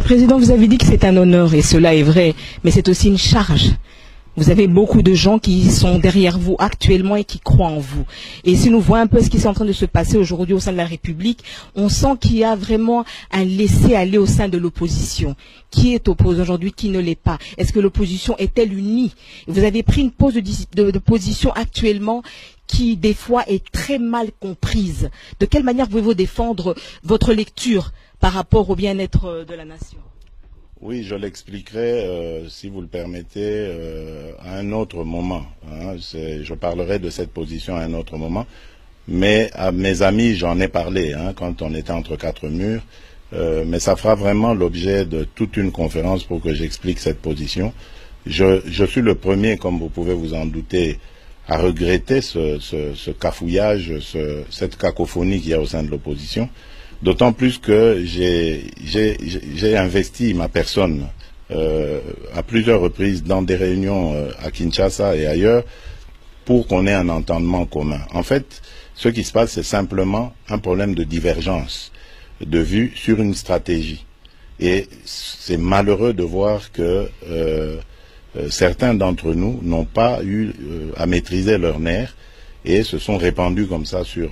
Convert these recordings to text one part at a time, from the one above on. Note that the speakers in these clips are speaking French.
Président, vous avez dit que c'est un honneur, et cela est vrai, mais c'est aussi une charge. Vous avez beaucoup de gens qui sont derrière vous actuellement et qui croient en vous. Et si nous voyons un peu ce qui est en train de se passer aujourd'hui au sein de la République, on sent qu'il y a vraiment un laisser-aller au sein de l'opposition. Qui est opposé aujourd'hui, qui ne l'est pas? Est-ce que l'opposition est-elle unie? Vous avez pris une pose de position actuellement qui, des fois, est très mal comprise. De quelle manière pouvez-vous défendre votre lecture par rapport au bien-être de la nation? Oui, je l'expliquerai, si vous le permettez, à un autre moment. Hein. Je parlerai de cette position à un autre moment. Mais à mes amis, j'en ai parlé quand on était entre quatre murs. Mais ça fera vraiment l'objet de toute une conférence pour que j'explique cette position. Je suis le premier, comme vous pouvez vous en douter, à regretter ce cafouillage, cette cacophonie qu'il y a au sein de l'opposition. D'autant plus que j'ai investi ma personne à plusieurs reprises dans des réunions à Kinshasa et ailleurs pour qu'on ait un entendement commun. En fait, ce qui se passe, c'est simplement un problème de divergence de vue sur une stratégie. Et c'est malheureux de voir que certains d'entre nous n'ont pas eu à maîtriser leurs nerfs et se sont répandus comme ça sur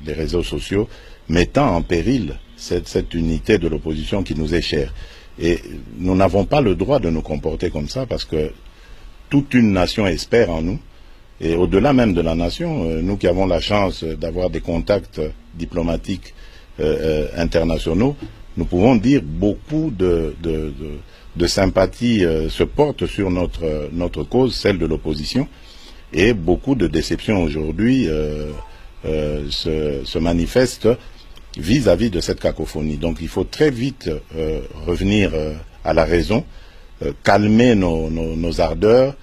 les réseaux sociaux, mettant en péril cette unité de l'opposition qui nous est chère. Et nous n'avons pas le droit de nous comporter comme ça parce que toute une nation espère en nous. Et au-delà même de la nation, nous qui avons la chance d'avoir des contacts diplomatiques internationaux, nous pouvons dire beaucoup de sympathie se portent sur notre cause, celle de l'opposition, et beaucoup de déception aujourd'hui se manifestent vis-à-vis de cette cacophonie. Donc il faut très vite revenir à la raison, calmer nos ardeurs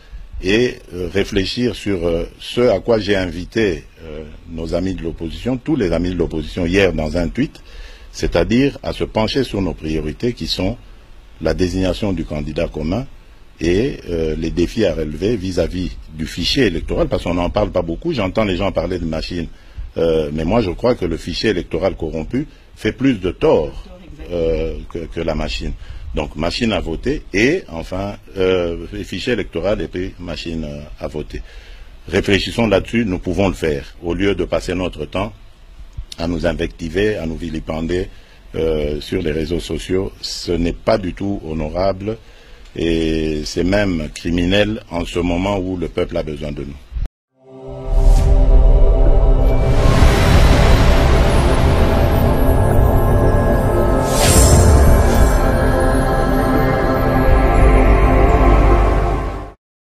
et réfléchir sur ce à quoi j'ai invité nos amis de l'opposition, tous les amis de l'opposition hier dans un tweet, c'est-à-dire à se pencher sur nos priorités qui sont la désignation du candidat commun et les défis à relever vis-à-vis du fichier électoral, parce qu'on n'en parle pas beaucoup, j'entends les gens parler de machines, mais moi je crois que le fichier électoral corrompu fait plus de tort que la machine. Donc machine à voter et enfin fichier électoral et puis machine à voter. Réfléchissons là-dessus, nous pouvons le faire, au lieu de passer notre temps à nous invectiver, à nous vilipender sur les réseaux sociaux. Ce n'est pas du tout honorable et c'est même criminel en ce moment où le peuple a besoin de nous.